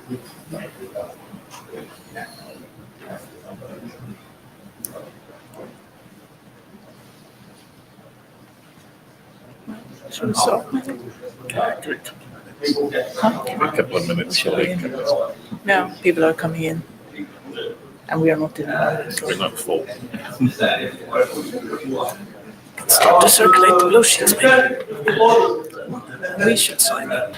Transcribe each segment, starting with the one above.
Should we start? Give a couple of minutes. Yeah, people are coming in. And we are not in the audience. We're not full. Start to circulate the blue sheets, maybe. We should sign up.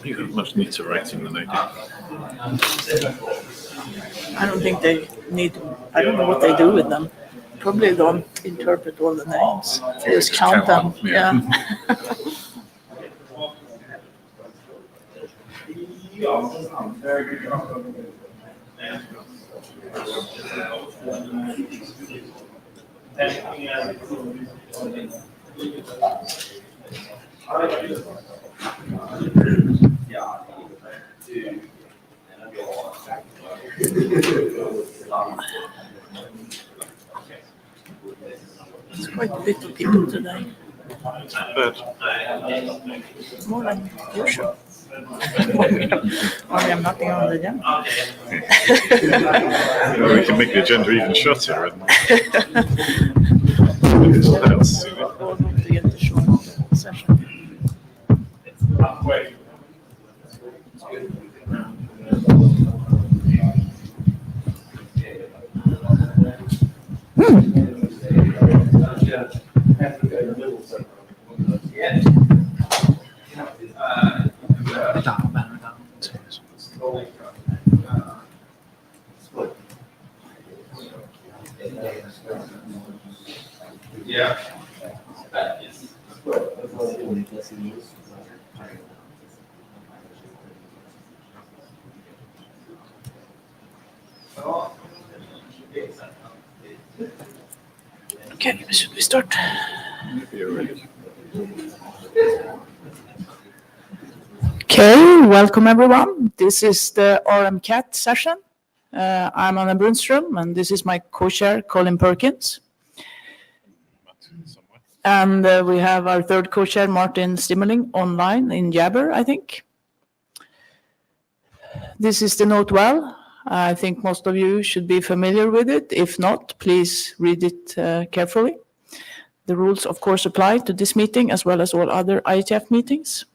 You have much neater writing than I do. I don't think they need, I don't know what they do with them. Probably don't interpret all the names. They just count them. Yeah. It's quite a bit of people today. But More than usual. Or we have nothing on the agenda. we can make the agenda even shorter. And what else? We'll hope to get the short session. Okay, should we start? You're ready. Okay, welcome everyone. This is the RMCAT session. I'm Anna Brunström, and this is my co-chair, Colin Perkins. And we have our third co-chair, Martin Stimmerling, online in Jabber, I think. This is the note well. I think most of you should be familiar with it. If not, please read it carefully. The rules, of course, apply to this meeting as well as all other IETF meetings.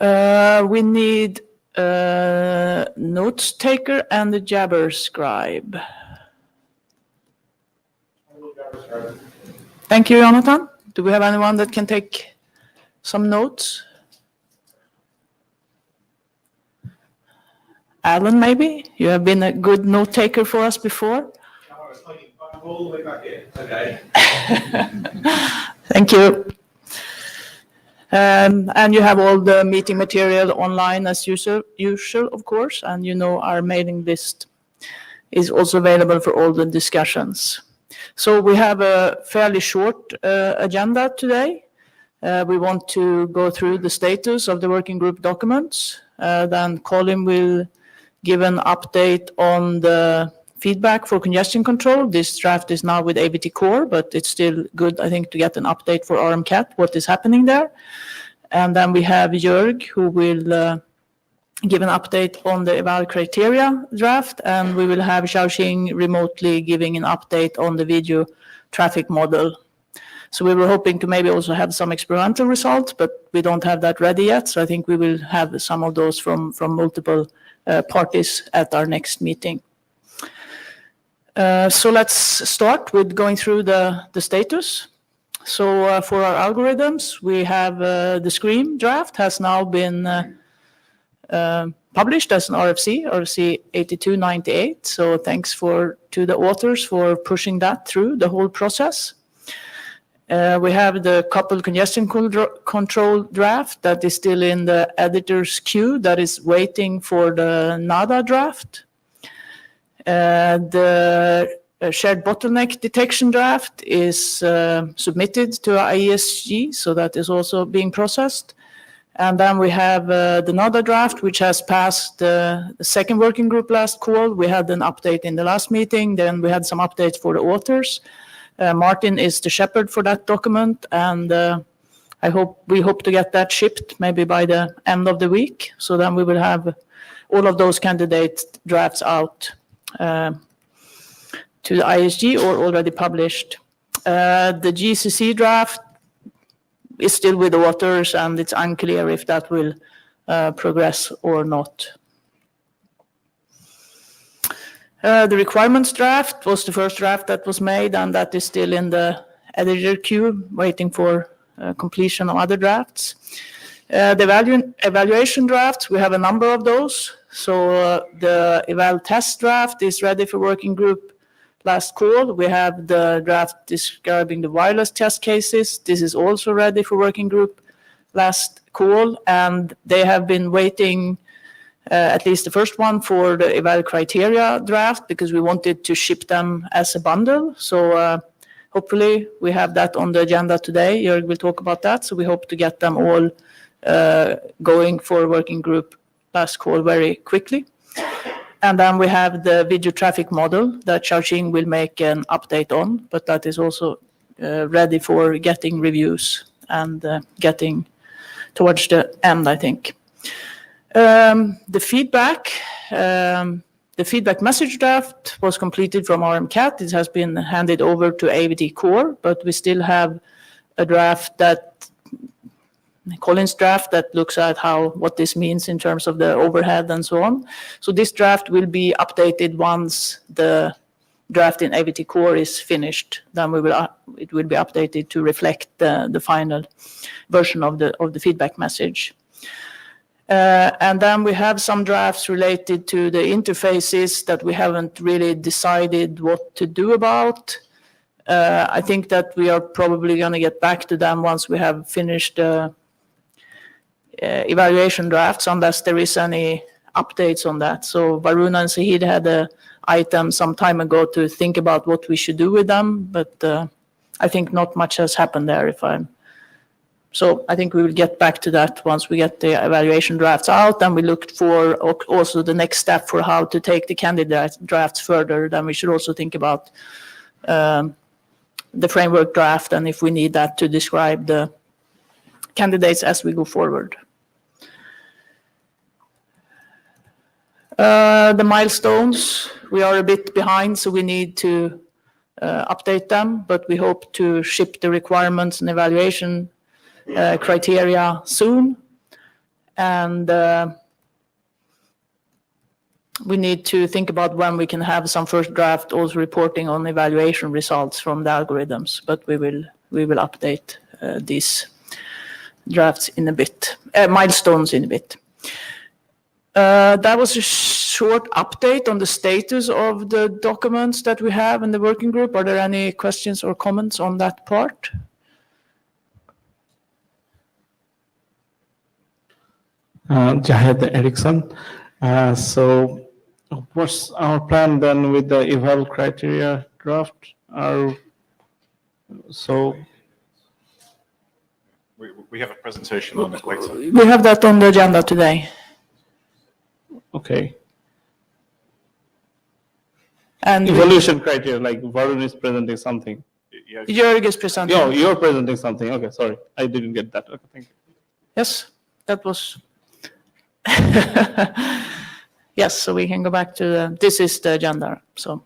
We need a notes taker and a Jabber scribe. Thank you, Jonathan. Do we have anyone that can take some notes? Alan, maybe? You have been a good note taker for us before. All the way back here. Okay. Thank you. And you have all the meeting material online as usual, of course, and you know our mailing list is also available for all the discussions. So we have a fairly short agenda today. We want to go through the status of the working group documents. Then Colin will give an update on the feedback for congestion control. This draft is now with ABT Core, but it's still good, I think, to get an update for RMCAT, what is happening there. And then we have Jörg, who will give an update on the eval criteria draft, and we will have Xiaoxing remotely giving an update on the video traffic model. So we were hoping to maybe also have some experimental results, but we don't have that ready yet. So I think we will have some of those from multiple parties at our next meeting. So let's start with going through the status. So for our algorithms, we have the SCREAM draft has now been published as an RFC 8298. So thanks to the authors for pushing that through the whole process. We have the coupled congestion control draft that is still in the editor's queue that is waiting for the NADA draft. The shared bottleneck detection draft is submitted to IESG, so that is also being processed. And then we have the NADA draft, which has passed the second working group last call. We had an update in the last meeting. Then we had some updates for the authors. Martin is the shepherd for that document, and we hope to get that shipped maybe by the end of the week. So then we will have all of those candidate drafts out to the ISG or already published. The GCC draft is still with the authors, and it's unclear if that will progress or not. The requirements draft was the first draft that was made, and that is still in the editor queue, waiting for completion of other drafts. The evaluation drafts, we have a number of those. So the eval test draft is ready for working group last call. We have the draft describing the wireless test cases. This is also ready for working group last call, and they have been waiting at least the first one for the eval criteria draft because we wanted to ship them as a bundle. So hopefully we have that on the agenda today. Jörg will talk about that. So we hope to get them all going for working group last call very quickly. And then we have the video traffic model that Xiaoxing will make an update on, but that is also ready for getting reviews and getting towards the end, I think. The feedback message draft was completed from RMCAT. It has been handed over to AVT Core, but we still have a draft Colin's draft that looks at what this means in terms of the overhead and so on. So this draft will be updated once the draft in AVT Core is finished. Then it will be updated to reflect the final version of the feedback message. And then we have some drafts related to the interfaces that we haven't really decided what to do about. I think that we are probably going to get back to them once we have finished the evaluation drafts, unless there is any updates on that. So Varuna and Sahid had an item some time ago to think about what we should do with them, but I think not much has happened there. So I think we will get back to that once we get the evaluation drafts out, and we looked for also the next step for how to take the candidate drafts further. Then we should also think about the framework draft and if we need that to describe the candidates as we go forward. The milestones, we are a bit behind, so we need to update them, but we hope to ship the requirements and evaluation criteria soon. And we need to think about when we can have some first draft also reporting on evaluation results from the algorithms, but we will update these drafts in a bit, milestones in a bit. That was a short update on the status of the documents that we have in the working group. Are there any questions or comments on that part? Jahed Eriksson. So what's our plan then with the eval criteria draft? We have a presentation on it later. We have that on the agenda today. Okay. And Evaluation criteria, like Varun is presenting something. Jörg is presenting. No, you're presenting something. Okay, sorry. I didn't get that. Okay, thank you. Yes, that was... Yes, so we can go back to this is the agenda. So,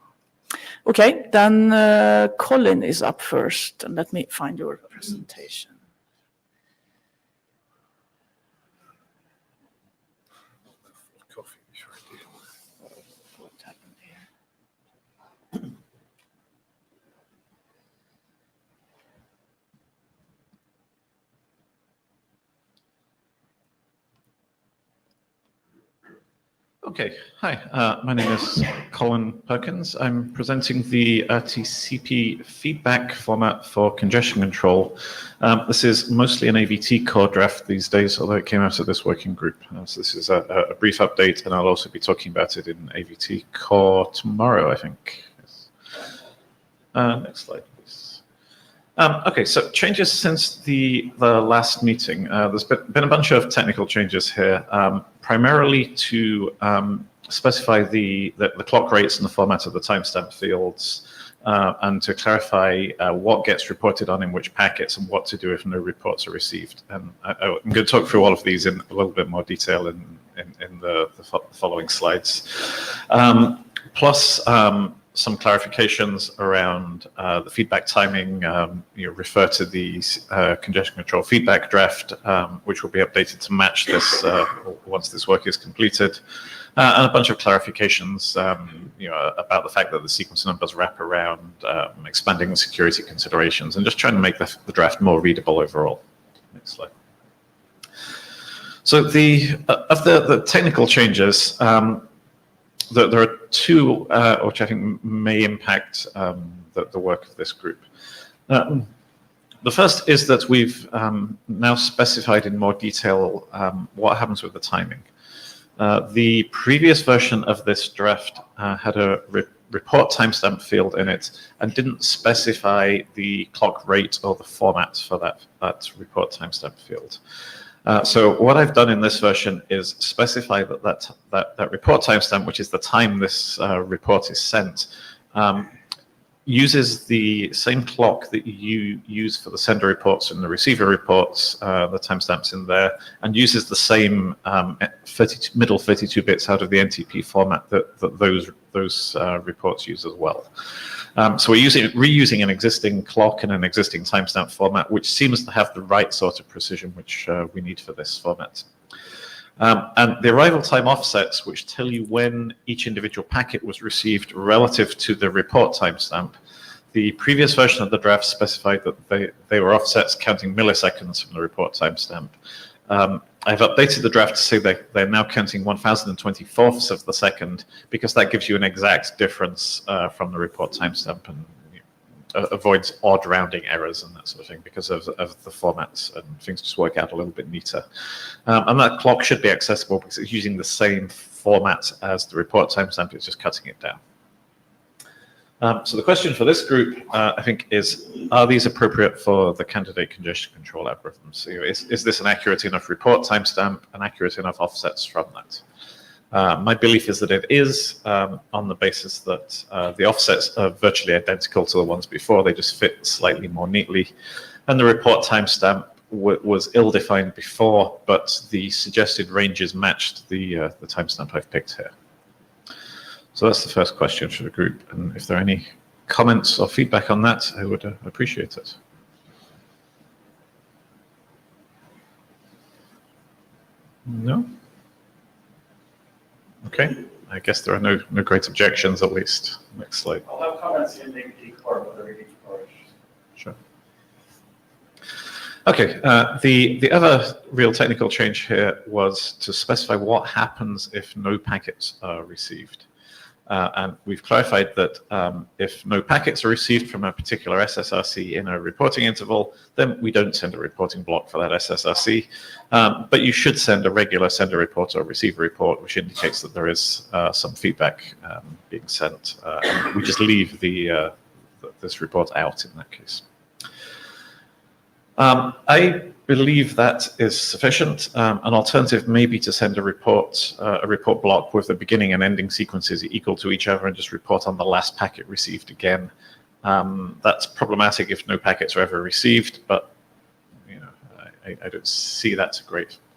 okay, then Colin is up first. Let me find your presentation. What happened here? Okay, hi, my name is Colin Perkins. I'm presenting the TCP feedback format for congestion control. This is mostly an AVT core draft these days, although it came out of this working group. So this is a brief update, and I'll also be talking about it in AVT core tomorrow, I think. Yes. Next slide, please. Okay, so changes since the last meeting. There's been a bunch of technical changes here, primarily to specify the clock rates and the format of the timestamp fields, and to clarify what gets reported on in which packets and what to do if no reports are received. And I'm going to talk through all of these in a little bit more detail in the following slides. Plus, some clarifications around the feedback timing. Refer to the congestion control feedback draft, which will be updated to match this once this work is completed, and a bunch of clarifications, about the fact that the sequence numbers wrap around expanding the security considerations, and just trying to make the draft more readable overall. Next slide. So the technical changes. There are two which I think may impact the work of this group. The first is that we've now specified in more detail what happens with the timing. The previous version of this draft had a report timestamp field in it and didn't specify the clock rate or the format for that report timestamp field. So what I've done in this version is specify that report timestamp, which is the time this report is sent, uses the same clock that you use for the sender reports and the receiver reports, the timestamps in there, and uses the same middle 32 bits out of the NTP format that those reports use as well. So we're reusing an existing clock and an existing timestamp format, which seems to have the right sort of precision which we need for this format. And the arrival time offsets, which tell you when each individual packet was received relative to the report timestamp. The previous version of the draft specified that they were offsets counting milliseconds from the report timestamp. I've updated the draft to say that they're now counting 1,024ths of the second, because that gives you an exact difference from the report timestamp and avoids odd rounding errors and that sort of thing because of the formats, and things just work out a little bit neater. And that clock should be accessible because it's using the same format as the report timestamp, it's just cutting it down. So the question for this group, I think, is, are these appropriate for the candidate congestion control algorithms? So, is this an accurate enough report timestamp and accurate enough offsets from that? My belief is that it is, on the basis that the offsets are virtually identical to the ones before, they just fit slightly more neatly. And the report timestamp was ill-defined before, but the suggested ranges matched the timestamp I've picked here. So that's the first question for the group, and if there are any comments or feedback on that, I would appreciate it. No? Okay, I guess there are no great objections, at least. Next slide. I'll have comments in AVT core, whether AVT core is. Sure. Okay, the other real technical change here was to specify what happens if no packets are received. And we've clarified that if no packets are received from a particular SSRC in a reporting interval, then we don't send a reporting block for that SSRC. But you should send a regular sender report or receiver report, which indicates that there is some feedback being sent. And we just leave this report out in that case. I believe that is sufficient. An alternative may be to send a report block with the beginning and ending sequences equal to each other and just report on the last packet received again. That's problematic if no packets are ever received, but I don't see that's a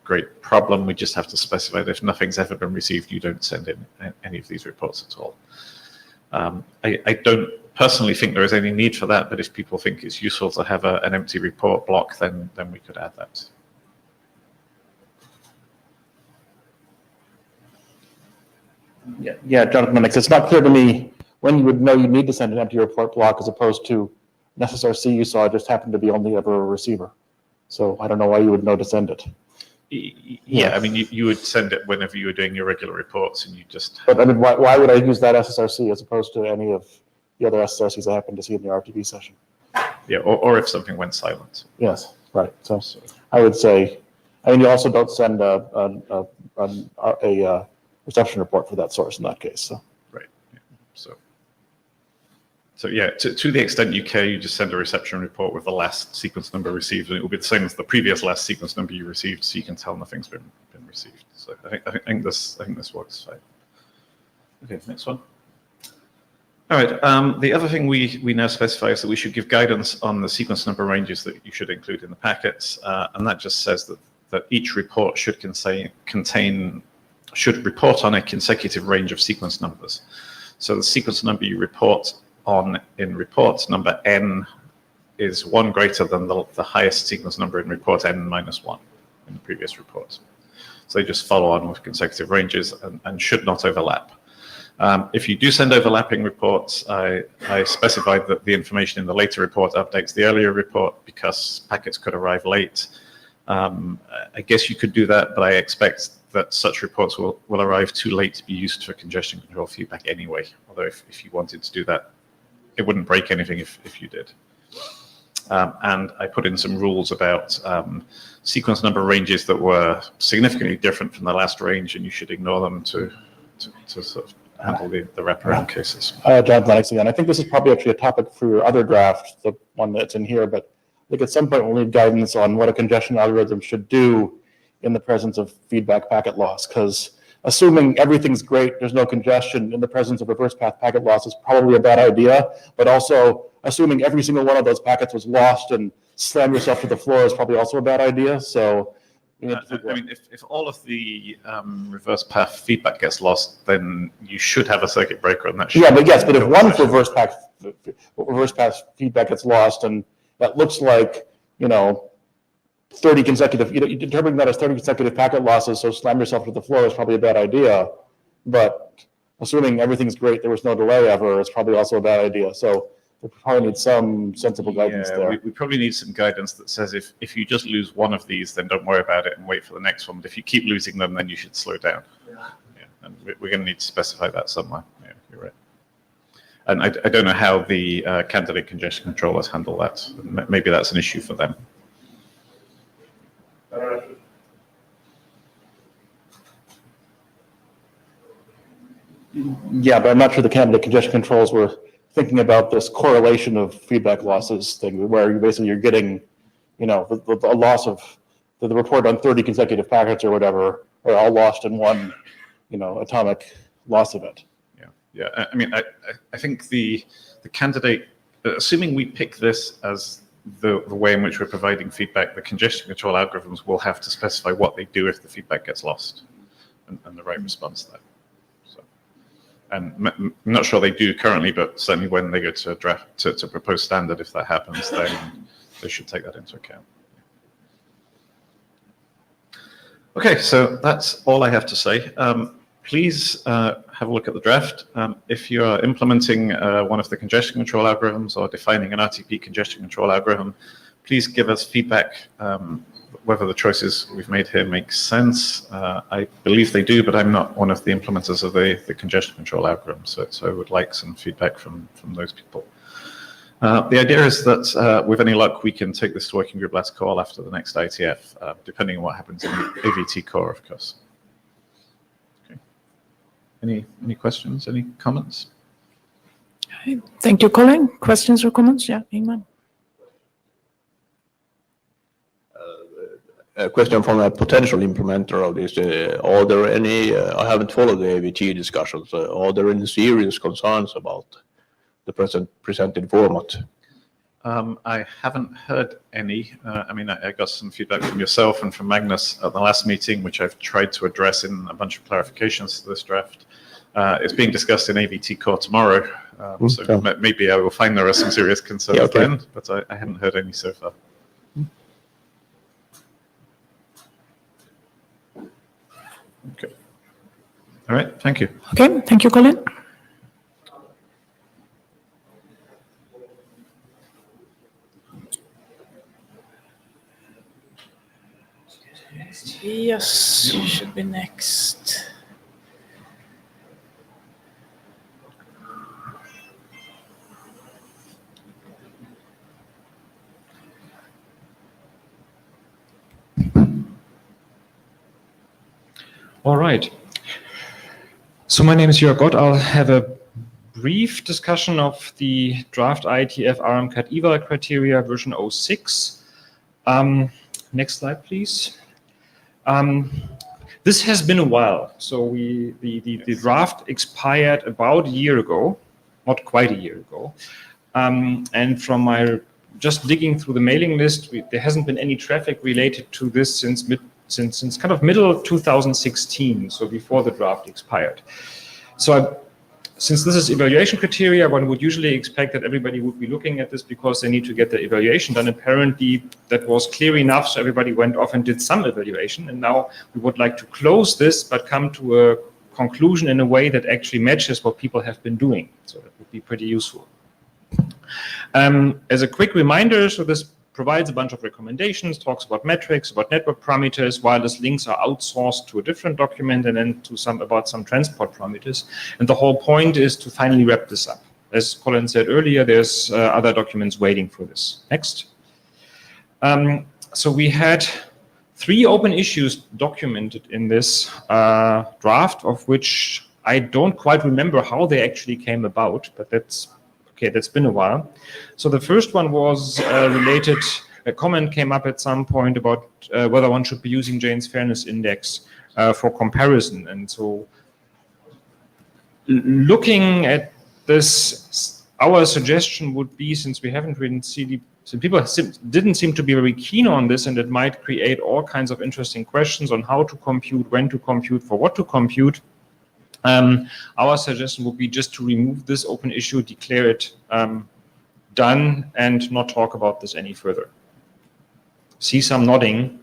great problem. We just have to specify that if nothing's ever been received, you don't send in any of these reports at all. I don't personally think there is any need for that, but if people think it's useful to have an empty report block, then we could add that. Yeah, Jonathan, it's not clear to me when you would know you need to send an empty report block as opposed to an SSRC you saw just happened to be only ever a receiver. So I don't know why you would know to send it. Yeah, I mean, you would send it whenever you were doing your regular reports, and you just. But I mean, why would I use that SSRC as opposed to any of the other SSRCs I happen to see in the RTB session? Yeah, or if something went silent. Yes, right. So I would say, I mean, you also don't send a reception report for that source in that case. So. Right. Yeah. So yeah, to the extent you care, you just send a reception report with the last sequence number received, and it will be the same as the previous last sequence number you received, so you can tell nothing's been received. So I think this works fine. Okay, next one. All right. The other thing we now specify is that we should give guidance on the sequence number ranges that you should include in the packets, and that just says that each report should report on a consecutive range of sequence numbers. So the sequence number you report on in report number n is 1 greater than the highest sequence number in report n minus 1 in the previous report. So they just follow on with consecutive ranges and should not overlap. If you do send overlapping reports, I specified that the information in the later report updates the earlier report because packets could arrive late. I guess you could do that, but I expect that such reports will arrive too late to be used for congestion control feedback anyway. Although if you wanted to do that, it wouldn't break anything if you did. And I put in some rules about sequence number ranges that were significantly different from the last range, and you should ignore them to sort of handle the wraparound cases. John Lennox again. I think this is probably actually a topic for your other draft, the one that's in here, but I think at some point we'll need guidance on what a congestion algorithm should do in the presence of feedback packet loss, because assuming everything's great, there's no congestion in the presence of reverse path packet loss is probably a bad idea, but also assuming every single one of those packets was lost and slam yourself to the floor is probably also a bad idea. So we need to I mean, if all of the reverse path feedback gets lost, then you should have a circuit breaker on that. Yeah, but yes, but if one reverse path feedback gets lost and that looks like, 30 consecutive, you determine that as 30 consecutive packet losses, so slam yourself to the floor is probably a bad idea. But assuming everything's great, there was no delay ever, it's probably also a bad idea. So we probably need some sensible guidance there. We probably need some guidance that says if you just lose one of these, then don't worry about it and wait for the next one. But if you keep losing them, then you should slow down. Yeah, and we're going to need to specify that somewhere. Yeah, you're right. And I don't know how the candidate congestion controllers handle that. Maybe that's an issue for them. Yeah, but I'm not sure the candidate congestion controls were thinking about this correlation of feedback losses thing, where you're getting, the loss of the report on 30 consecutive packets or whatever are all lost in one, atomic loss event. Yeah. I mean, I think the candidate, assuming we pick this as the way in which we're providing feedback, the congestion control algorithms will have to specify what they do if the feedback gets lost and the right response there. So, and I'm not sure they do currently, but certainly when they go to draft to propose standard, if that happens, then they should take that into account. Okay, so that's all I have to say. Please have a look at the draft. If you're implementing one of the congestion control algorithms or defining an RTP congestion control algorithm, please give us feedback whether the choices we've made here make sense. I believe they do, but I'm not one of the implementers of the congestion control algorithm, so I would like some feedback from those people. The idea is that with any luck, we can take this to working group last call after the next IETF, depending on what happens in the AVT core, of course. Any questions, any comments? Thank you, Colin. Questions or comments? Yeah, Ingman. A question from a potential implementer of this. Are there any, I haven't followed the AVT discussions, are there any serious concerns about the presented format? I haven't heard any. I mean, I got some feedback from yourself and from Magnus at the last meeting, which I've tried to address in a bunch of clarifications to this draft. It's being discussed in AVT core tomorrow, so maybe I will find there are some serious concerns then, but I haven't heard any so far. Okay. All right, thank you. Okay, thank you, Colin. next? Yes, you should be next. All right. So my name is Jörg Gott. I'll have a brief discussion of the draft IETF RMCAT eval criteria version 06. Next slide, please. This has been a while. So the draft expired about a year ago, not quite a year ago. And from my just digging through the mailing list, there hasn't been any traffic related to this since kind of middle of 2016, so before the draft expired. So since this is evaluation criteria, one would usually expect that everybody would be looking at this because they need to get the evaluation done. Apparently, that was clear enough, so everybody went off and did some evaluation. And now we would like to close this, but come to a conclusion in a way that actually matches what people have been doing. So that would be pretty useful. As a quick reminder, so this provides a bunch of recommendations, talks about metrics, about network parameters, wireless links are outsourced to a different document, and then about some transport parameters. And the whole point is to finally wrap this up. As Colin said earlier, there's other documents waiting for this. Next. So we had 3 open issues documented in this draft, of which I don't quite remember how they actually came about, but that's been a while. So the first one was related, a comment came up at some point about whether one should be using Jane's Fairness Index for comparison. And so looking at this, our suggestion would be, since we haven't really seen, so people didn't seem to be very keen on this, and it might create all kinds of interesting questions on how to compute, when to compute, for what to compute. Our suggestion would be just to remove this open issue, declare it done, and not talk about this any further. See some nodding.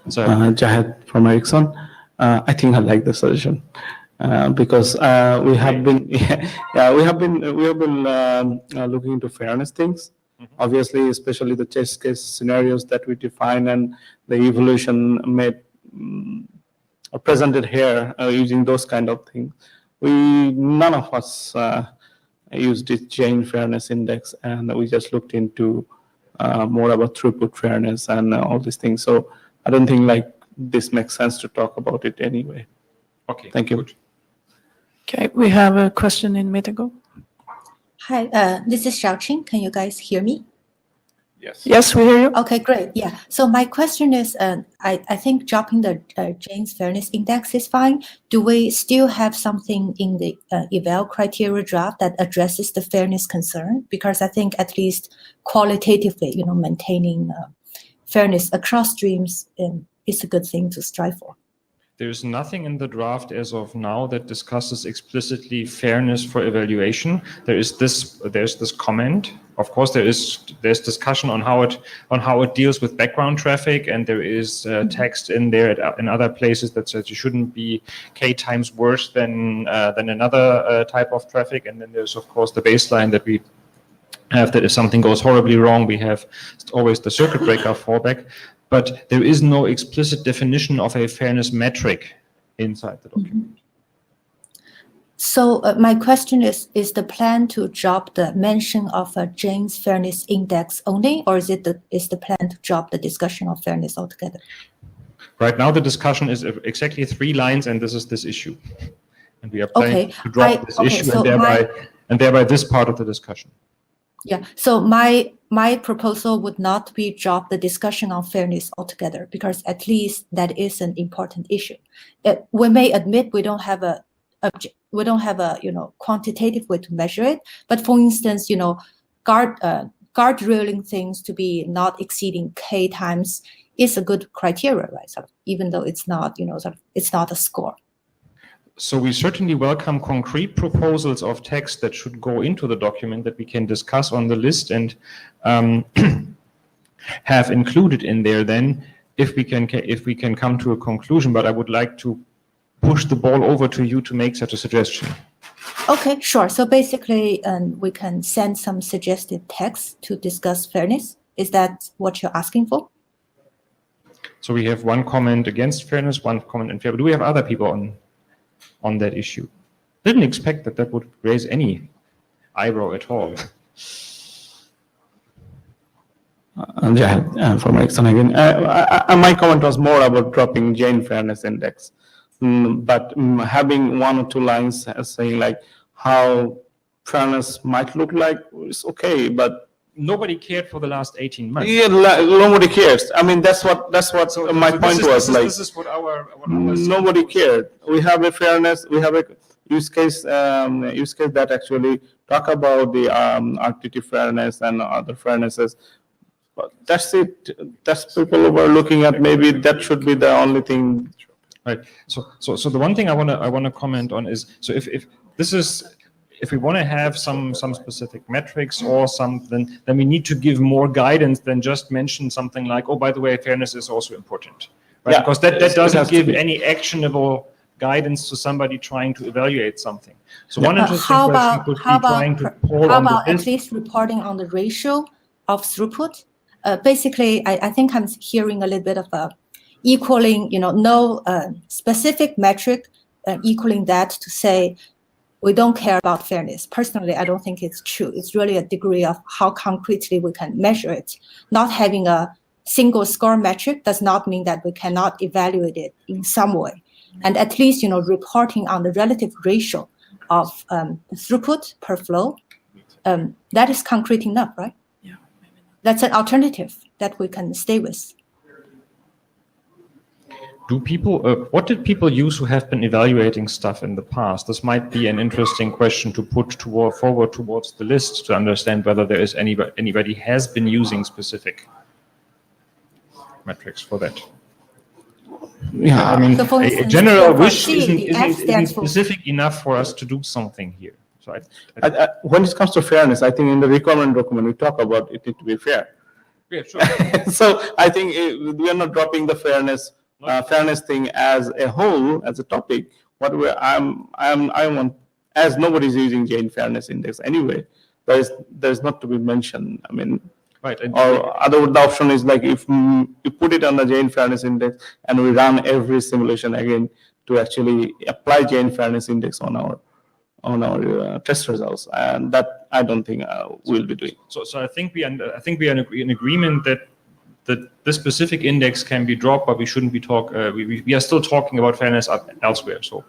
So, Jahed from Ericsson. I think I like the suggestion because we have been looking into fairness things. Obviously, especially the test case scenarios that we define and the evolution made. Presented here using those kind of things. None of us used the Jane Fairness Index, and we just looked into more about throughput fairness and all these things. So I don't think like this makes sense to talk about it anyway. okay, Thank you. good. Okay, we have a question in Metago. Hi, this is Xiaoqing. Can you guys hear me? Yes. Yes, we hear you. Okay, great. Yeah. So my question is, I think dropping the Jane's Fairness Index is fine. Do we still have something in the eval criteria draft that addresses the fairness concern? Because I think at least qualitatively, maintaining fairness across streams is a good thing to strive for. There's nothing in the draft as of now that discusses explicitly fairness for evaluation. There's this comment. Of course, there's discussion on how it deals with background traffic, and there is text in there in other places that says you shouldn't be k times worse than another type of traffic. And then there's of course the baseline that we have, that if something goes horribly wrong, we have always the circuit breaker fallback. But there is no explicit definition of a fairness metric inside the document. So my question is the plan to drop the mention of a Jane's Fairness Index only, or is the plan to drop the discussion of fairness altogether? Right now, the discussion is exactly 3 lines, and this is this issue. And we are planning to drop this issue so and thereby this part of the discussion. Yeah, so my proposal would not be drop the discussion on fairness altogether, because at least that is an important issue. We may admit we don't have a quantitative way to measure it, but for instance, guardrailing things to be not exceeding k times is a good criteria, right? So even though it's not it's not a score. So we certainly welcome concrete proposals of text that should go into the document that we can discuss on the list and have included in there then, if we can come to a conclusion. But I would like to push the ball over to you to make such a suggestion. Okay, sure. So basically, we can send some suggested text to discuss fairness. Is that what you're asking for? So we have one comment against fairness, one comment in favor. Do we have other people on that issue? Didn't expect that would raise any eyebrow at all. For my son again, my comment was more about dropping Jane Fairness Index, but having one or two lines saying like how fairness might look like is okay, but Nobody cared for the last 18 months. yeah, nobody cares. I mean, that's what my point was. This is what our Nobody cared. We have a fairness. We have a use case that actually talk about the RTT fairness and other fairnesses. But that's it. That's people who are looking at. Maybe that should be the only thing. Right. So the one thing I want to comment on is, so if we want to have some specific metrics or something, then we need to give more guidance than just mention something like, oh, by the way, fairness is also important, right? Yeah, because that doesn't give be. any actionable guidance to somebody trying to evaluate something. So one interesting How question about could how be trying about to poll how on the about at business. least reporting on the ratio of throughput? Basically, I think I'm hearing a little bit of a equaling, no specific metric equaling that to say we don't care about fairness. Personally, I don't think it's true. It's really a degree of how concretely we can measure it. Not having a single score metric does not mean that we cannot evaluate it in some way. And at least, reporting on the relative ratio of throughput per flow, that is concrete enough, right? Yeah. That's an alternative that we can stay with. Do people, what did people use who have been evaluating stuff in the past? This might be an interesting question to put forward towards the list to understand whether there is anybody has been using specific metrics for that. Yeah, I mean, So for a instance, general for wish C, isn't the F stands for- specific enough for us to do something here. So when it comes to fairness, I think in the requirement document we talk about it need to be fair. yeah, sure. So I think we are not dropping the fairness thing as a whole, as a topic. What I want, as nobody's using Jane Fairness Index anyway, there's not to be mentioned. I mean, Right. And the option is like if you put it on the Jane Fairness Index and we run every simulation again to actually apply Jane Fairness Index on our test results, and that I don't think we'll be doing. So I think we are in agreement that this specific index can be dropped, but we shouldn't be we are still talking about fairness elsewhere. So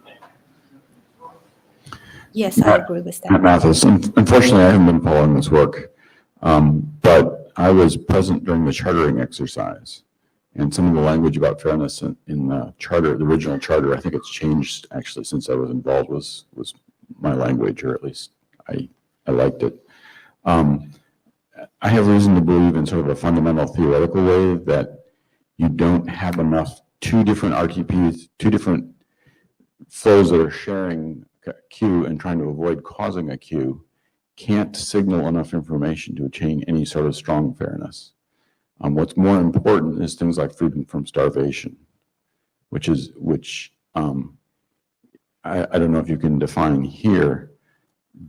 Yes, I agree with that. Mathis, unfortunately, I haven't been following this work, but I was present during the chartering exercise, and some of the language about fairness in the charter, the original charter, I think it's changed actually since I was involved, was my language, or at least I liked it. I have reason to believe in sort of a fundamental theoretical way that you don't have enough two different RTPs, two different flows that are sharing a queue and trying to avoid causing a queue can't signal enough information to attain any sort of strong fairness. What's more important is things like freedom from starvation, which I don't know if you can define here,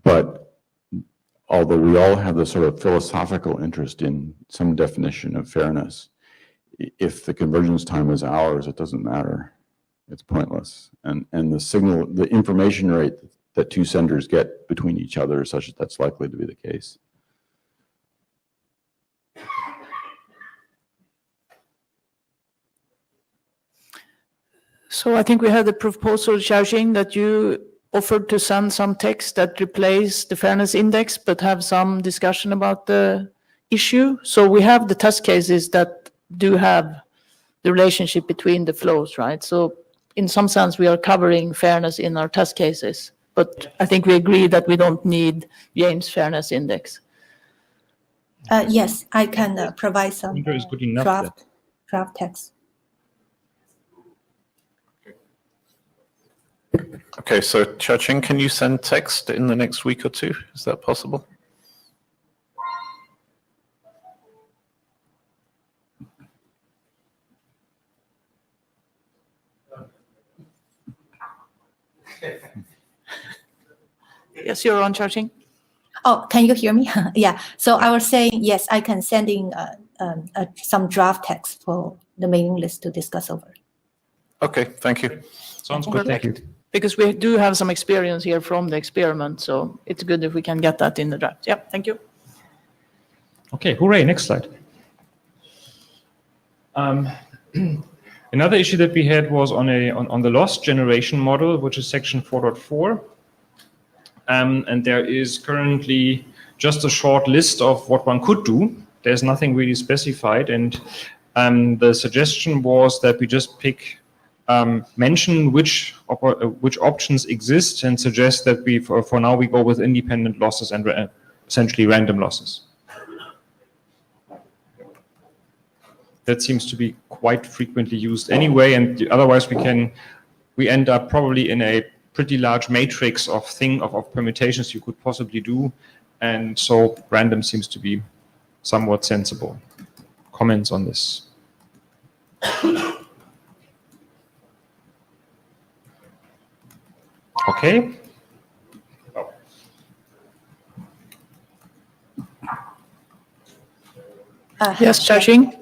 but although we all have the sort of philosophical interest in some definition of fairness, if the convergence time is hours, it doesn't matter. It's pointless. And the information rate that two senders get between each other is such that that's likely to be the case. So I think we had the proposal, Xiaoxing, that you offered to send some text that replace the fairness index, but have some discussion about the issue. So we have the test cases that do have the relationship between the flows, right? So in some sense, we are covering fairness in our test cases, but I think we agree that we don't need Jane's fairness index. Yes, I can provide some Inter is good enough draft text. Okay, so Xiaoqing, can you send text in the next week or two? Is that possible? Yes, you're on, Xiaoxing. Oh, can you hear me? Yeah. So I was saying, yes, I can send in some draft text for the mailing list to discuss over. Okay, thank you. Sounds good, thank you. Because we do have some experience here from the experiment, so it's good if we can get that in the draft. Yeah, thank you. Okay, hooray, next slide. Another issue that we had was on the loss generation model, which is section 4.4. And there is currently just a short list of what one could do. There's nothing really specified, and the suggestion was that we just mention which options exist and suggest that we, for now, we go with independent losses and essentially random losses. That seems to be quite frequently used anyway, and otherwise we end up probably in a pretty large matrix of permutations you could possibly do, and so random seems to be somewhat sensible. Comments on this? Okay. Yes, Xiaoxing?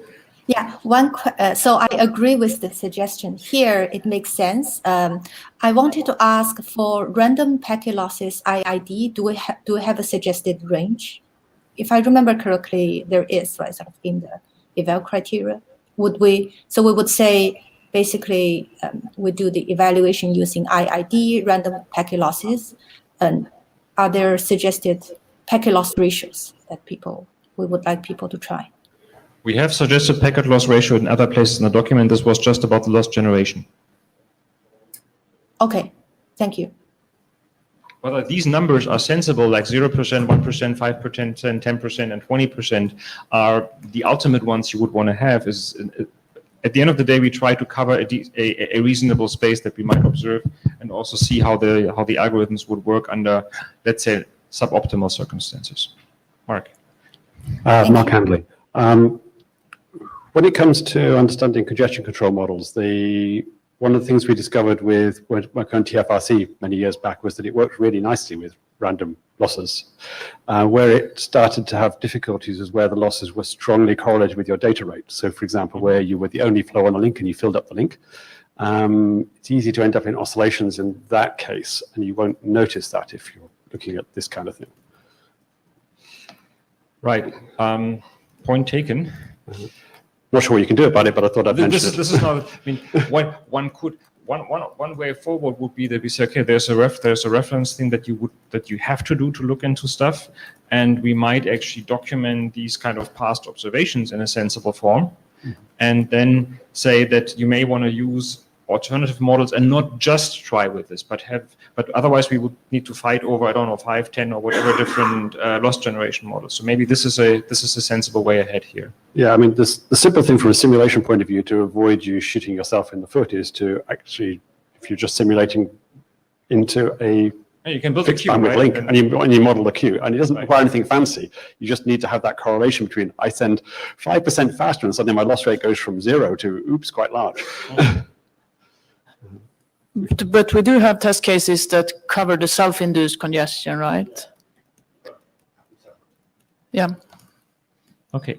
Yeah, so I agree with the suggestion here. It makes sense. I wanted to ask for random packet losses IID. Do we have a suggested range? If I remember correctly, there is, right, sort of in the eval criteria. We would say basically we do the evaluation using IID, random packet losses, and are there suggested packet loss ratios that we would like people to try? We have suggested packet loss ratio in other places in the document. This was just about the loss generation. Okay, thank you. Whether these numbers are sensible, like 0%, 1%, 5%, 10%, and 20% are the ultimate ones you would want to have, is at the end of the day, we try to cover a reasonable space that we might observe and also see how the algorithms would work under, let's say, suboptimal circumstances. Mark. Mark Handley. When it comes to understanding congestion control models, one of the things we discovered with work on TFRC many years back was that it worked really nicely with random losses. Where it started to have difficulties is where the losses were strongly correlated with your data rate. So, for example, where you were the only flow on a link and you filled up the link, it's easy to end up in oscillations in that case, and you won't notice that if you're looking at this kind of thing. Right. Point taken. Not sure what you can do about it, but I thought I'd mention it. This is not. I mean, one way forward would be that we say, okay, there's a reference thing that you have to do to look into stuff, and we might actually document these kind of past observations in a sensible form, and then say that you may want to use alternative models and not just try with this, but otherwise we would need to fight over, I don't know, 5, 10 or whatever different loss generation models. So maybe this is a sensible way ahead here. Yeah, I mean, the simple thing from a simulation point of view to avoid you shooting yourself in the foot is to actually, if you're just simulating into a you can build a queue, bandwidth right? link, and you model the queue, and it doesn't require anything fancy. You just need to have that correlation between I send 5% faster and suddenly my loss rate goes from 0 to oops, quite large. But we do have test cases that cover the self-induced congestion, right? Yeah. Okay.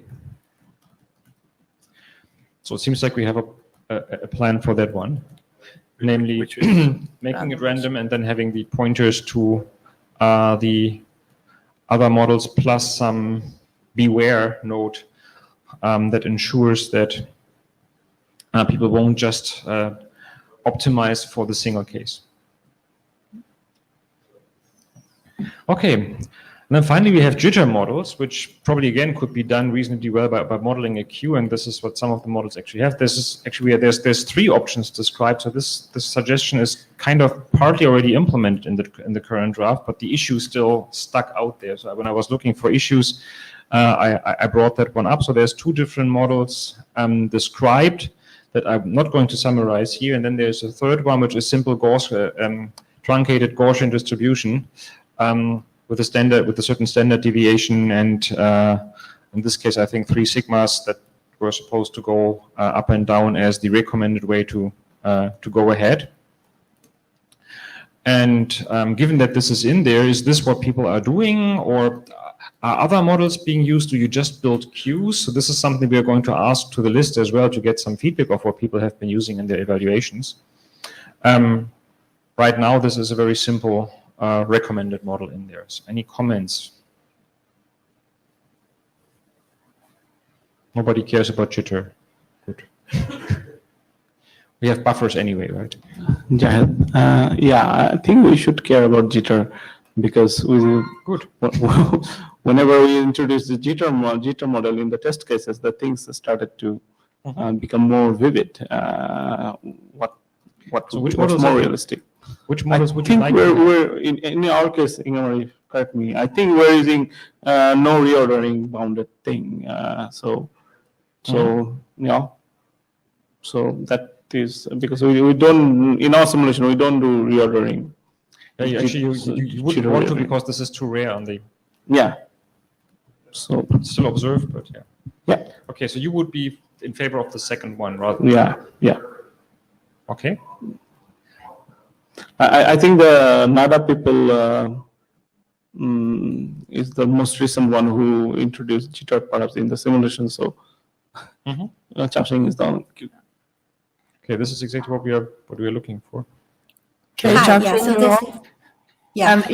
So it seems like we have a plan for that one, namely making it random and then having the pointers to the other models plus some beware note that ensures that people won't just optimize for the single case. Okay, and then finally we have jitter models, which probably again could be done reasonably well by modeling a queue, and this is what some of the models actually have. There's 3 options described, so this suggestion is kind of partly already implemented in the current draft, but the issue still stuck out there. So when I was looking for issues, I brought that one up. So there's 2 different models described that I'm not going to summarize here, and then there's a third one, which is simple truncated Gaussian distribution with a certain standard deviation, and in this case, I think 3 sigmas that were supposed to go up and down as the recommended way to go ahead. And given that this is in there, is this what people are doing, or are other models being used? Do you just build queues? So this is something we are going to ask to the list as well to get some feedback of what people have been using in their evaluations. Right now, this is a very simple recommended model in there. So any comments? Nobody cares about jitter. Good. We have buffers anyway, right? Yeah, I think we should care about jitter because Good. Whenever we introduce the jitter model in the test cases, the things started to become more vivid. What's more realistic? Which models would you think like? we're in our case, Ingemar, correct me. I think we're using no reordering bounded thing. So that is because we don't in our simulation we don't do reordering. Yeah, actually, you wouldn't want to because this is too rare on the. Yeah. So still observed, but yeah. Yeah. Okay, so you would be in favor of the second one rather. Yeah. Okay. I think the NADA people is the most recent one who introduced jitter perhaps in the simulation. So Chashing is down. Okay, this is exactly what we are looking for. Okay,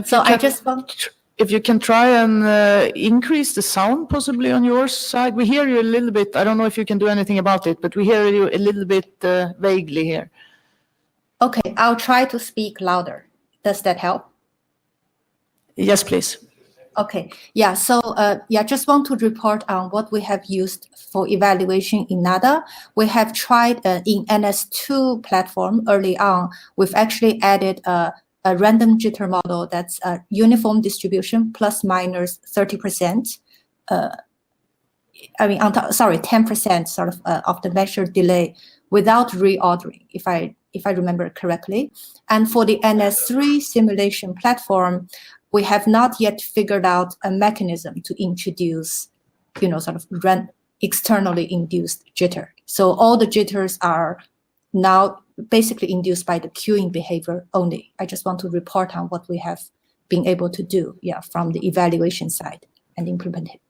So I just want. If you can try and increase the sound possibly on your side. We hear you a little bit. I don't know if you can do anything about it, but we hear you a little bit vaguely here. Okay, I'll try to speak louder. Does that help? Yes, please. Okay, yeah, so just want to report on what we have used for evaluation in NADA. We have tried in NS2 platform early on, we've actually added a random jitter model that's a uniform distribution plus minus 30%. 10% sort of the measured delay without reordering, if I remember correctly. And for the NS3 simulation platform, we have not yet figured out a mechanism to introduce, sort of externally induced jitter. So all the jitters are now basically induced by the queuing behavior only. I just want to report on what we have been able to do, from the evaluation side and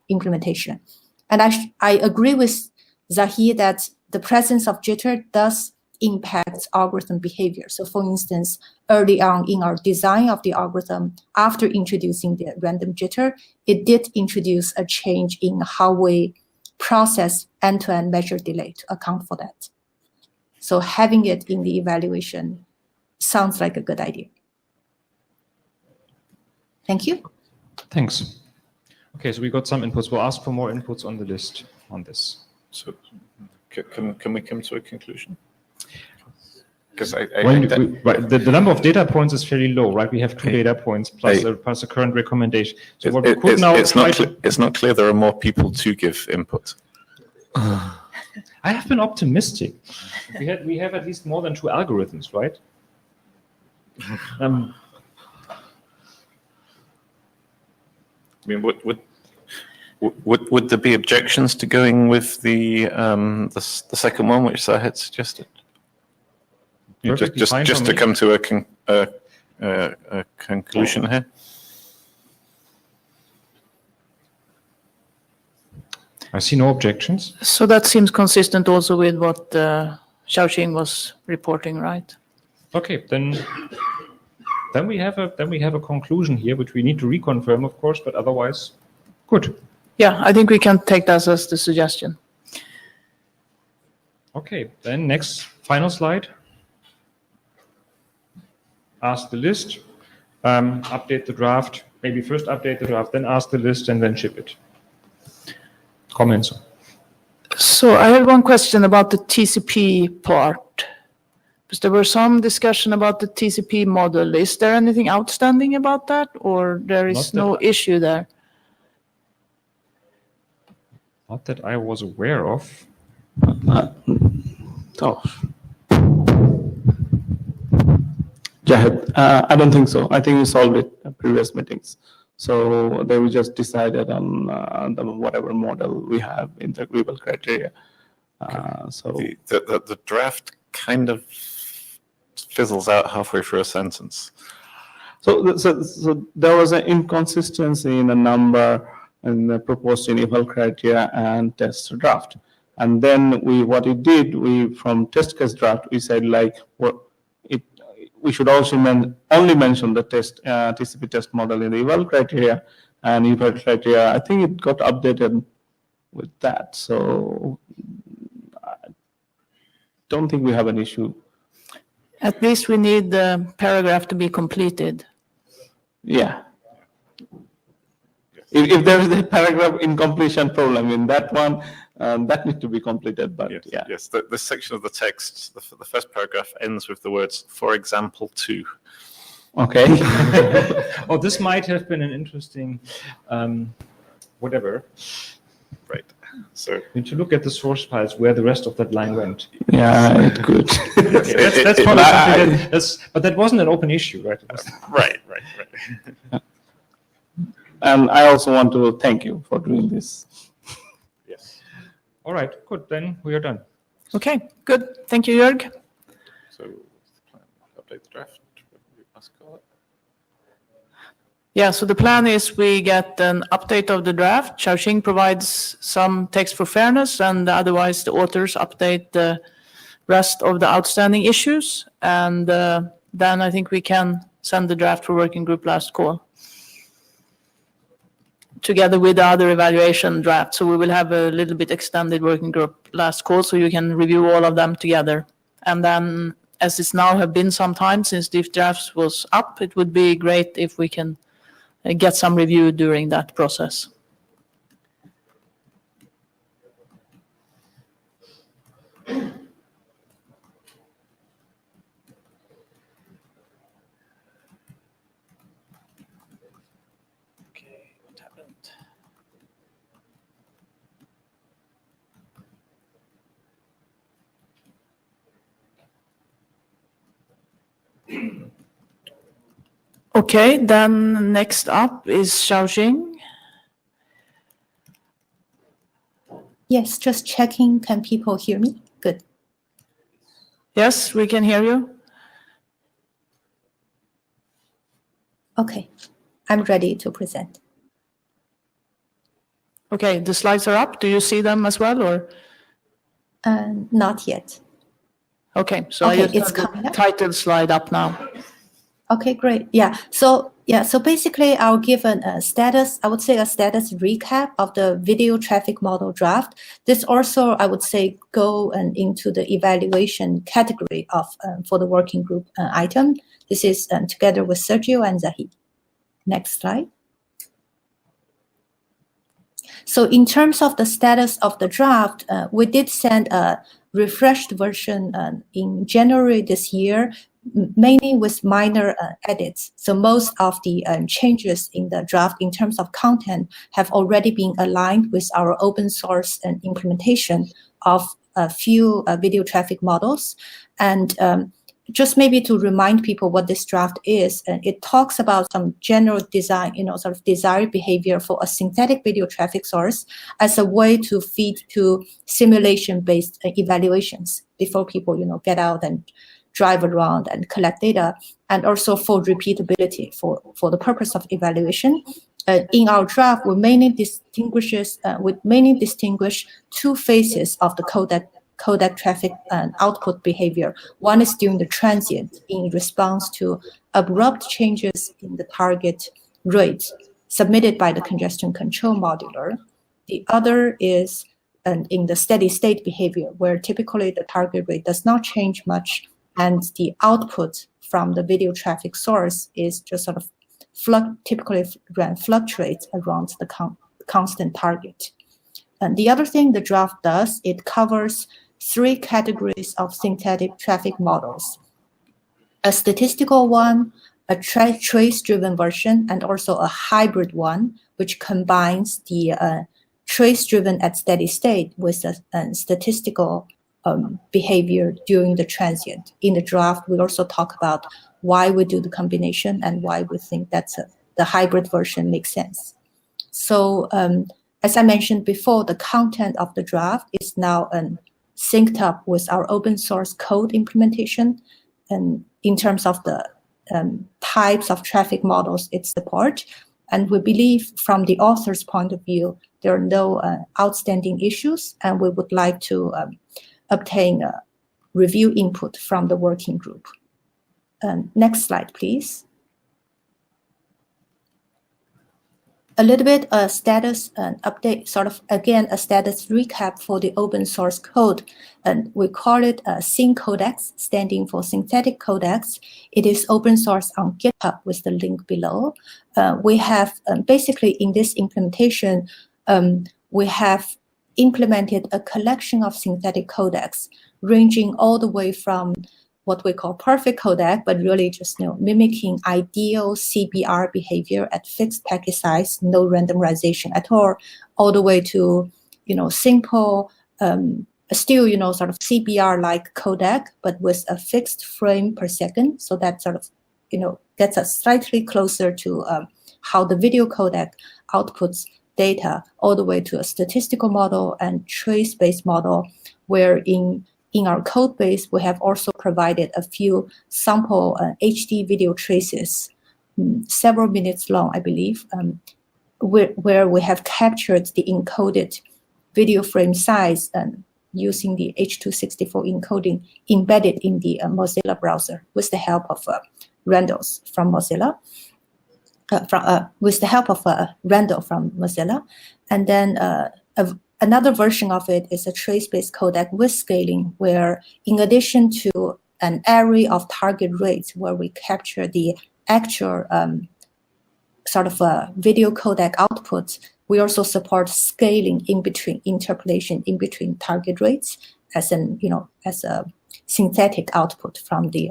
implementation. And I agree with Zahir that the presence of jitter does impact algorithm behavior. So for instance, early on in our design of the algorithm, after introducing the random jitter, it did introduce a change in how we process end-to-end measured delay to account for that. So having it in the evaluation sounds like a good idea. Thank you. Thanks. Okay, so we got some inputs. We'll ask for more inputs on the list on this. So can we come to a conclusion? Because the number of data points is fairly low, right? We have 2 data points plus the current recommendation. So what we could now it's not clear there are more people to give input. I have been optimistic. We have at least more than 2 algorithms, right? I mean, would there be objections to going with the second one, which I had suggested? Just to come to a conclusion here. I see no objections. So that seems consistent also with what Xiaoxing was reporting, right? Okay, then we have a conclusion here, which we need to reconfirm, of course, but otherwise, good. Yeah, I think we can take that as the suggestion. Okay, then next final slide. Ask the list, update the draft, maybe first update the draft, then ask the list, and then ship it. Comments? So I had one question about the TCP part, because there was some discussion about the TCP model. Is there anything outstanding about that, or there is no issue there? Not that I was aware of. Jahid, I don't think so. I think we solved it in previous meetings. So they will just decided on whatever model we have in the agreeable criteria. So the draft kind of fizzles out halfway through a sentence. So there was an inconsistency in a number in the proposed in eval criteria and test draft. And then what we did, from test case draft, we said like, we should also only mention the TCP test model in the eval criteria, and eval criteria, I think it got updated with that. So I don't think we have an issue. At least we need the paragraph to be completed. Yeah. If there is a paragraph incompletion problem in that one, that needs to be completed, but Yes, yeah. yes. The section of the text, the first paragraph ends with the words, for example, to. Okay. Oh, this might have been an interesting, whatever. Right. So Need to look at the source files where the rest of that line went. Yeah, good. Okay, that's probably something but that wasn't an open issue, right? It was- right. And I also want to thank you for doing this. Yes. All right, good. Then we are done. Okay, good. Thank you, Jörg. So update the draft. Yeah, so the plan is we get an update of the draft. Xiaoxing provides some text for fairness, and otherwise the authors update the rest of the outstanding issues. And then I think we can send the draft for working group last call, together with the other evaluation draft. So we will have a little bit extended working group last call, so you can review all of them together. And then, as it's now have been some time since the drafts was up, it would be great if we can get some review during that process. Okay, what happened? Okay, then next up is Xiaoxing. Yes, just checking. Can people hear me? Good. Yes, we can hear you. Okay, I'm ready to present. Okay, the slides are up. Do you see them as well, or? Not yet. Okay, so Okay, I just it's have the coming up. title slide up now. Okay, great. So basically I'll give a status, I would say a status recap of the video traffic model draft. This also, I would say, go into the evaluation category of for the working group item. This is together with Sergio and Zahid. Next slide. So in terms of the status of the draft, we did send a refreshed version in January this year, mainly with minor edits. So most of the changes in the draft in terms of content have already been aligned with our open source and implementation of a few video traffic models. And just maybe to remind people what this draft is, it talks about some general design, sort of desired behavior for a synthetic video traffic source as a way to feed to simulation-based evaluations before people, get out and drive around and collect data, and also for repeatability for the purpose of evaluation. In our draft, we mainly distinguish two phases of the codec traffic and output behavior. One is during the transient in response to abrupt changes in the target rate submitted by the congestion control modular. The other is in the steady state behavior, where typically the target rate does not change much, and the output from the video traffic source is just sort of typically fluctuates around the constant target. And the other thing the draft does, it covers three categories of synthetic traffic models: a statistical one, a trace-driven version, and also a hybrid one, which combines the trace-driven at steady state with a statistical behavior during the transient. In the draft, we also talk about why we do the combination and why we think the hybrid version makes sense. So as I mentioned before, the content of the draft is now synced up with our open source code implementation. And in terms of the types of traffic models it supports. And we believe from the author's point of view, there are no outstanding issues, and we would like to obtain review input from the working group. Next slide, please. A little bit status update, sort of again a status recap for the open source code, and we call it SynCodex, standing for synthetic codex. It is open source on GitHub with the link below. We have basically in this implementation, we have implemented a collection of synthetic codecs ranging all the way from what we call perfect codec, but really just mimicking ideal CBR behavior at fixed packet size, no randomization at all the way to simple, still sort of CBR-like codec, but with a fixed frame per second. So that sort of gets us slightly closer to how the video codec outputs data, all the way to a statistical model and trace-based model, where in our code base, we have also provided a few sample HD video traces, several minutes long, I believe, where we have captured the encoded video frame size using the H.264 encoding embedded in the Mozilla browser with the help of Randall from Mozilla. With the help of Randall from Mozilla, and then another version of it is a trace-based codec with scaling, where in addition to an array of target rates where we capture the actual sort of video codec output, we also support scaling in between, interpolation in between target rates as as a synthetic output from the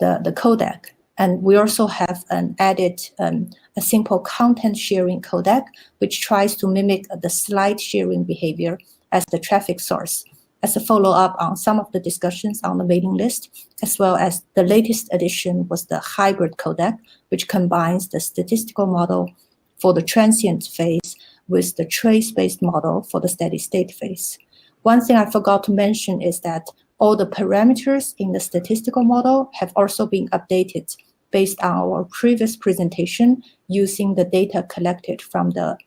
codec. And we also have added a simple content sharing codec, which tries to mimic the slide sharing behavior as the traffic source, as a follow-up on some of the discussions on the mailing list, as well as the latest addition was the hybrid codec, which combines the statistical model for the transient phase with the trace-based model for the steady-state phase. One thing I forgot to mention is that all the parameters in the statistical model have also been updated based on our previous presentation using the data collected from the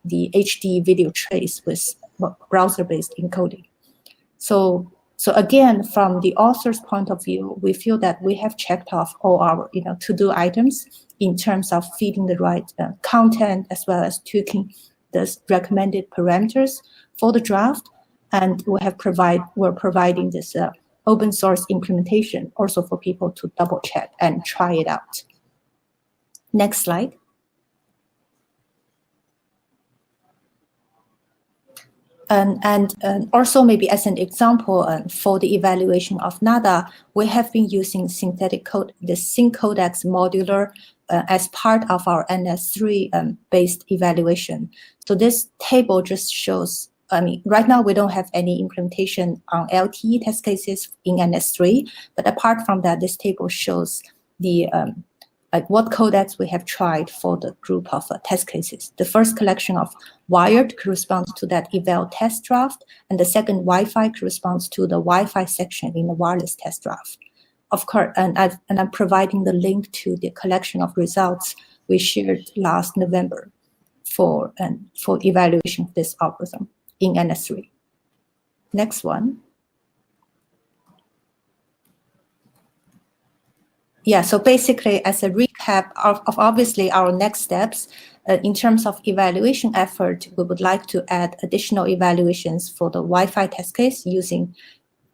HD video trace with browser-based encoding. So again, from the author's point of view, we feel that we have checked off all our to-do items in terms of feeding the right content, as well as tweaking the recommended parameters for the draft. And we're providing this open source implementation also for people to double check and try it out. Next slide. And also maybe as an example for the evaluation of NADA, we have been using synthetic code, the SynCodex modular as part of our NS3 based evaluation. So this table just shows, right now we don't have any implementation on LTE test cases in NS3, but apart from that, this table shows the what codecs we have tried for the group of test cases. The first collection of wired corresponds to that eval test draft, and the second Wi-Fi corresponds to the Wi-Fi section in the wireless test draft. Of course, and I'm providing the link to the collection of results we shared last November for evaluation of this algorithm in NS3. Next one. Yeah, so basically as a recap of obviously our next steps, in terms of evaluation effort, we would like to add additional evaluations for the Wi-Fi test case using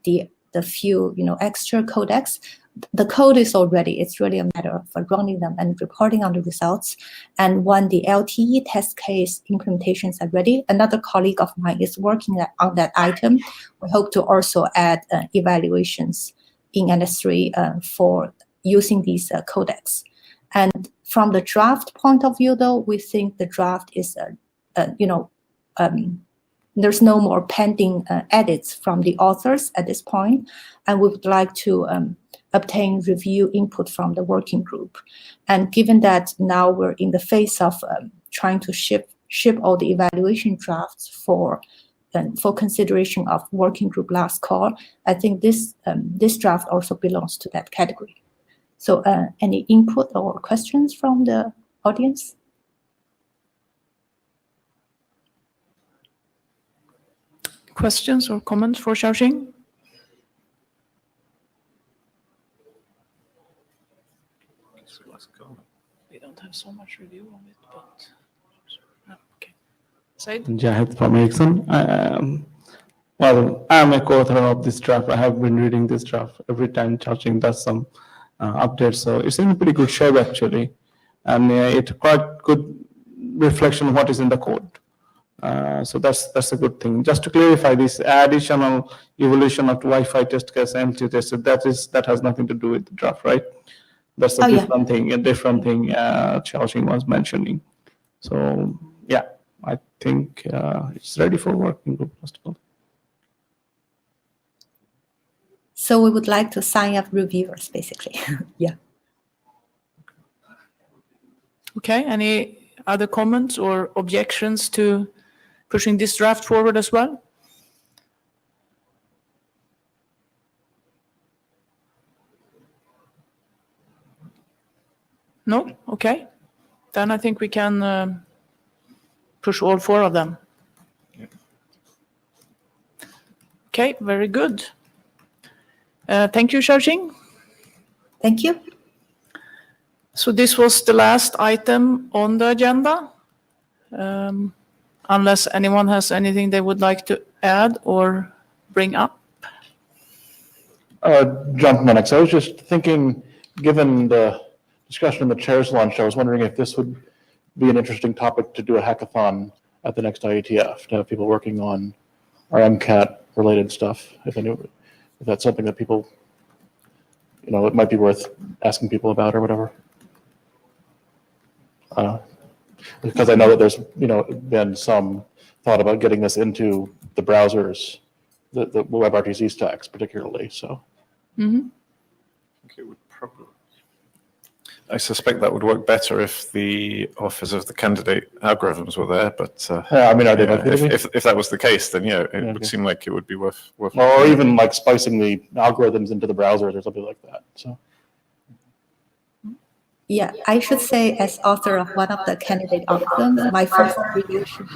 the few extra codecs. The code is all ready. It's really a matter of running them and reporting on the results. And when the LTE test case implementations are ready, another colleague of mine is working on that item. We hope to also add evaluations in NS3 for using these codecs. And from the draft point of view, though, we think the draft is, there's no more pending edits from the authors at this point, and we would like to obtain review input from the working group. And given that now we're in the phase of trying to ship all the evaluation drafts for consideration of working group last call, I think this draft also belongs to that category. So any input or questions from the audience? Questions or comments for Xiaoxing? We don't have so much review on it, but okay. Said? Jahid from Ericsson. Well, I'm a co-author of this draft. I have been reading this draft every time Xiaoxing does some updates. So it's in a pretty good shape actually. And it's quite good reflection of what is in the code. So that's a good thing. Just to clarify, this additional evolution of Wi-Fi test case, MT test, that has nothing to do with the draft, right? That's a different thing Xiaoxing was mentioning. So yeah, I think it's ready for working group first of all. So we would like to sign up reviewers, basically. Yeah. Okay, any other comments or objections to pushing this draft forward as well? No? Okay. Then I think we can push all 4 of them. Okay, very good. Thank you, Xiaoxing. Thank you. So this was the last item on the agenda. Unless anyone has anything they would like to add or bring up. John Penix, I was just thinking, given the discussion in the chair's lunch, I was wondering if this would be an interesting topic to do a hackathon at the next IETF, to have people working on RMCAT related stuff, if that's something that people, it might be worth asking people about or whatever. Because I know that there's, been some thought about getting this into the browsers, the WebRTC stacks particularly, so. Mm-hmm. I suspect that would work better if the authors of the candidate algorithms were there, but Yeah, I mean, are they likely to be? if that was the case, then it okay. would seem like it would be worth. Or even like splicing the algorithms into the browsers or something like that, so. Yeah, I should say, as author of one of the candidate algorithms, my first reaction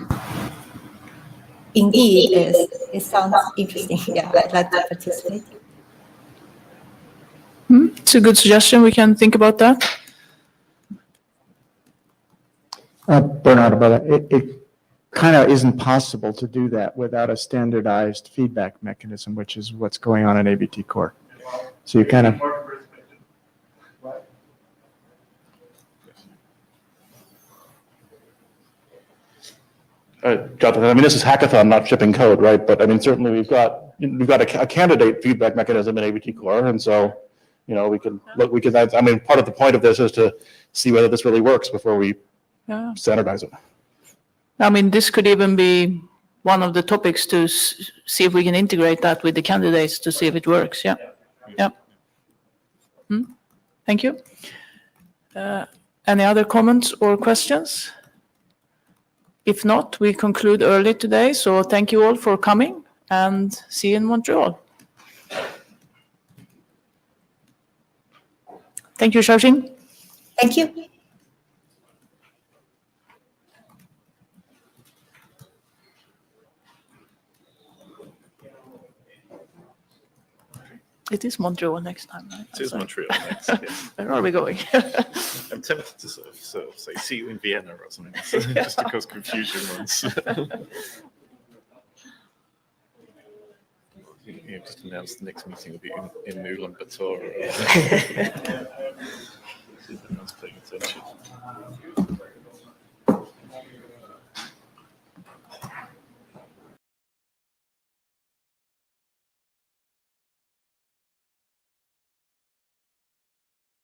indeed it sounds interesting. Yeah, I'd like to participate. It's a good suggestion. We can think about that. Bernard, but it kind of isn't possible to do that without a standardized feedback mechanism, which is what's going on in ABT Core. So you kind of... Jonathan, I mean, this is hackathon, not shipping code, right? But I mean, certainly we've got a candidate feedback mechanism in ABT Core, and so, we can look. I mean, part of the point of this is to see whether this really works before we standardize it. I mean, this could even be one of the topics to see if we can integrate that with the candidates to see if it works. Yeah. Thank you. Any other comments or questions? If not, we conclude early today. So thank you all for coming and see you in Montreal. Thank you, Xiaoxing. Thank you. It is Montreal next time, right? It is Montreal next. Where are we going? I'm tempted to sort of say, see you in Vienna or something, just to cause confusion once. Just announce the next meeting will be in Ulaanbaatar. Everyone's paying attention.